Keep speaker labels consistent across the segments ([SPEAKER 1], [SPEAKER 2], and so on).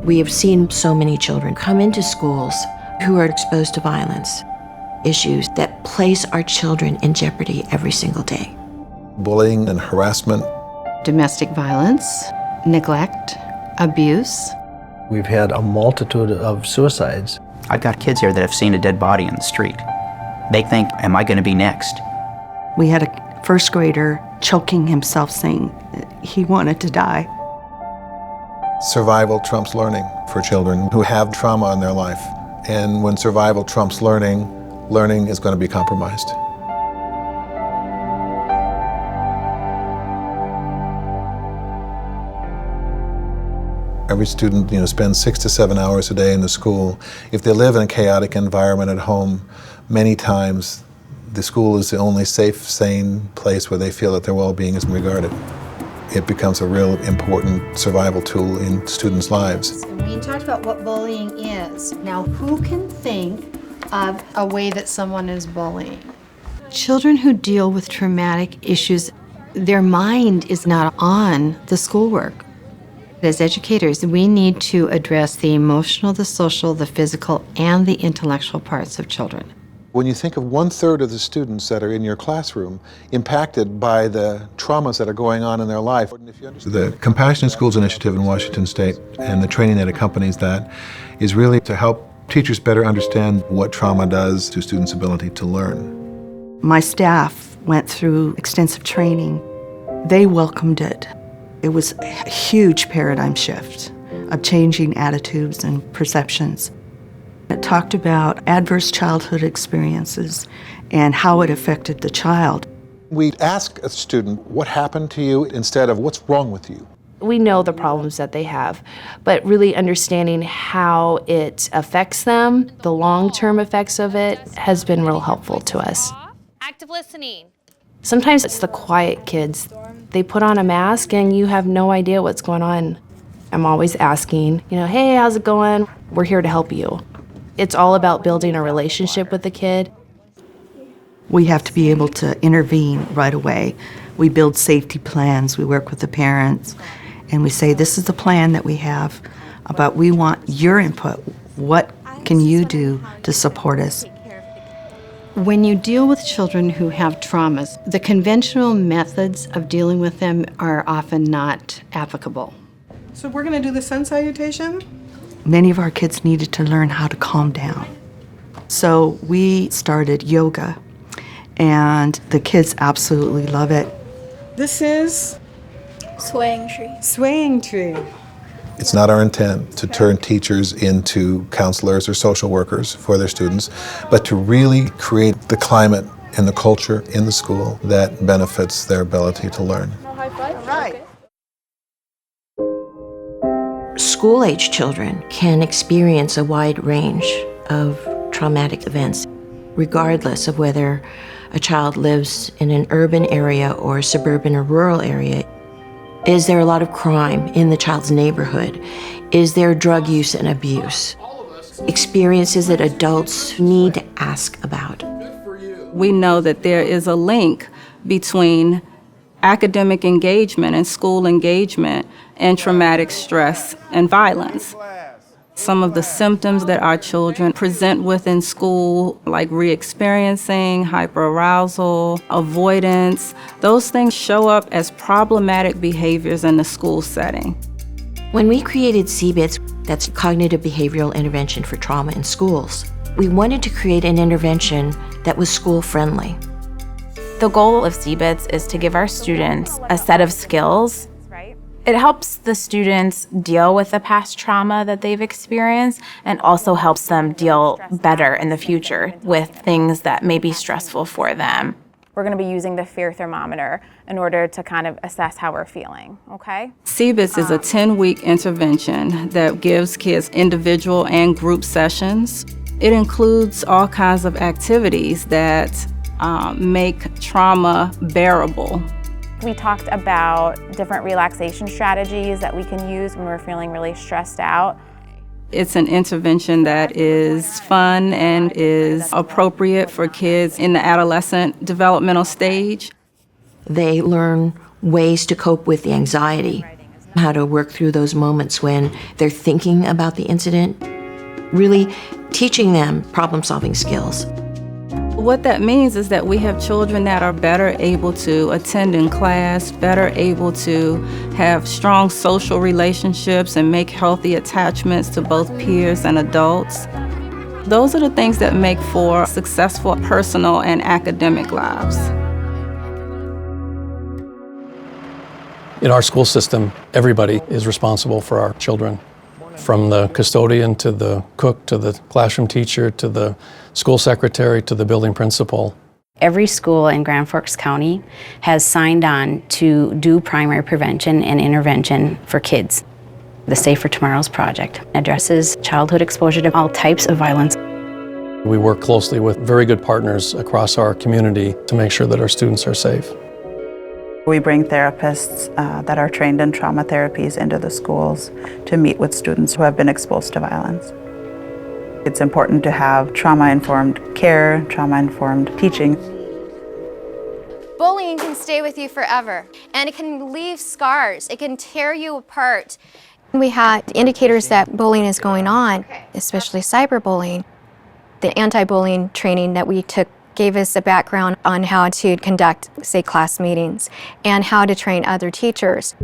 [SPEAKER 1] We have seen so many children come into schools who are exposed to violence, issues that place our children in jeopardy every single day.
[SPEAKER 2] Bullying and harassment.
[SPEAKER 3] Domestic violence, neglect, abuse.
[SPEAKER 4] We've had a multitude of suicides.
[SPEAKER 5] I've got kids here that have seen a dead body in the street. They think, am I going to be next?
[SPEAKER 6] We had a first grader choking himself, saying he wanted to die.
[SPEAKER 2] Survival trumps learning for children who have trauma in their life. And when survival trumps learning, learning is going to be compromised. Every student, spends 6 to 7 hours a day in the school. If they live in a chaotic environment at home, many times the school is the only safe, sane place where they feel that their well-being is regarded. It becomes a real important survival tool in students' lives.
[SPEAKER 7] We talked about what bullying is. Now, who can think of a way that someone is bullying?
[SPEAKER 3] Children who deal with traumatic issues, their mind is not on the schoolwork. As educators, we need to address the emotional, the social, the physical, and the intellectual parts of children.
[SPEAKER 2] When you think of 1/3 of the students that are in your classroom impacted by the traumas that are going on in their life. The Compassionate Schools Initiative in Washington State and the training that accompanies that is really to help teachers better understand what trauma does to students' ability to learn.
[SPEAKER 6] My staff went through extensive training. They welcomed it. It was a huge paradigm shift of changing attitudes and perceptions. It talked about adverse childhood experiences and how it affected the child.
[SPEAKER 2] We ask a student, what happened to you, instead of what's wrong with you?
[SPEAKER 8] We know the problems that they have, but really understanding how it affects them, the long-term effects of it, has been real helpful to us.
[SPEAKER 9] Active listening.
[SPEAKER 8] Sometimes it's the quiet kids. They put on a mask and you have no idea what's going on. I'm always asking, hey, how's it going? We're here to help you. It's all about building a relationship with the kid.
[SPEAKER 6] We have to be able to intervene right away. We build safety plans, we work with the parents, and we say, this is the plan that we have, but we want your input. What can you do to support us?
[SPEAKER 3] When you deal with children who have traumas, the conventional methods of dealing with them are often not applicable.
[SPEAKER 10] So we're going to do the sun salutation.
[SPEAKER 6] Many of our kids needed to learn how to calm down. So we started yoga, and the kids absolutely love it.
[SPEAKER 10] This is?
[SPEAKER 9] Swaying tree.
[SPEAKER 10] Swaying tree.
[SPEAKER 2] It's not our intent to turn teachers into counselors or social workers for their students, but to really create the climate and the culture in the school that benefits their ability to learn.
[SPEAKER 9] High five.
[SPEAKER 10] All right.
[SPEAKER 1] School-age children can experience a wide range of traumatic events, regardless of whether a child lives in an urban area or a suburban or rural area. Is there a lot of crime in the child's neighborhood? Is there drug use and abuse? Experiences that adults need to ask about.
[SPEAKER 11] We know that there is a link between academic engagement and school engagement and traumatic stress and violence. Some of the symptoms that our children present with in school, like re-experiencing, hyperarousal, avoidance, those things show up as problematic behaviors in the school setting.
[SPEAKER 1] When we created CBITS, that's Cognitive Behavioral Intervention for Trauma in Schools, we wanted to create an intervention that was school-friendly.
[SPEAKER 12] The goal of CBITS is to give our students a set of skills. It helps the students deal with the past trauma that they've experienced and also helps them deal better in the future with things that may be stressful for them.
[SPEAKER 9] We're going to be using the fear thermometer in order to kind of assess how we're feeling, okay?
[SPEAKER 11] CBITS is a 10-week intervention that gives kids individual and group sessions. It includes all kinds of activities that make trauma bearable.
[SPEAKER 9] We talked about different relaxation strategies that we can use when we're feeling really stressed out.
[SPEAKER 11] It's an intervention that is fun and is appropriate for kids in the adolescent developmental stage.
[SPEAKER 1] They learn ways to cope with the anxiety how to work through those moments when they're thinking about the incident, really teaching them problem-solving skills.
[SPEAKER 11] What that means is that we have children that are better able to attend in class, better able to have strong social relationships and make healthy attachments to both peers and adults. Those are the things that make for successful personal and academic lives.
[SPEAKER 13] In our school system, everybody is responsible for our children, from the custodian to the cook to the classroom teacher to the school secretary to the building principal.
[SPEAKER 14] Every school in Grand Forks County has signed on to do primary prevention and intervention for kids. The Safe for Tomorrow's project addresses childhood exposure to all types of violence.
[SPEAKER 13] We work closely with very good partners across our community to make sure that our students are safe.
[SPEAKER 15] We bring therapists that are trained in trauma therapies into the schools to meet with students who have been exposed to violence. It's important to have trauma-informed care, trauma-informed teaching.
[SPEAKER 16] Bullying can stay with you forever, and it can leave scars. It can tear you apart. We had indicators that bullying is going on, especially cyberbullying. The anti-bullying training that we took gave us a background on how to conduct, say, class meetings and how to train other teachers.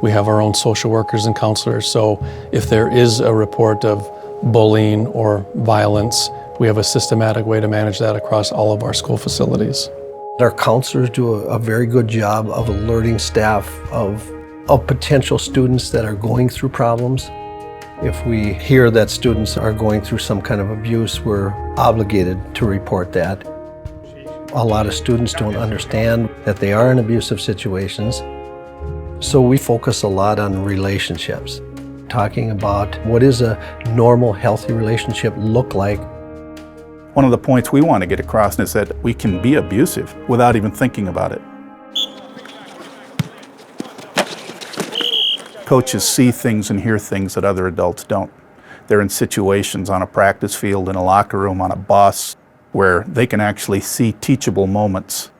[SPEAKER 13] We have our own social workers and counselors, so if there is a report of bullying or violence, we have a systematic way to manage that across all of our school facilities.
[SPEAKER 4] Our counselors do a very good job of alerting staff of potential students that are going through problems. If we hear that students are going through some kind of abuse, we're obligated to report that. A lot of students don't understand that they are in abusive situations, so we focus a lot on relationships, talking about what does a normal, healthy relationship look like.
[SPEAKER 17] One of the points we want to get across is that we can be abusive without even thinking about it. Coaches see things and hear things that other adults don't. They're in situations on a practice field, in a locker room, on a bus, where they can actually see teachable moments.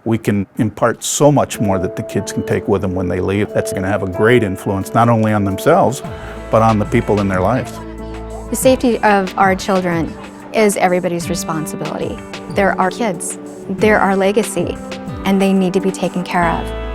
[SPEAKER 17] We can impart so much more that the kids can take with them when they leave. That's going to have a great influence, not only on themselves, but on the people in their lives.
[SPEAKER 16] The safety of our children is everybody's responsibility. They're our kids. They're our legacy, and they need to be taken care of.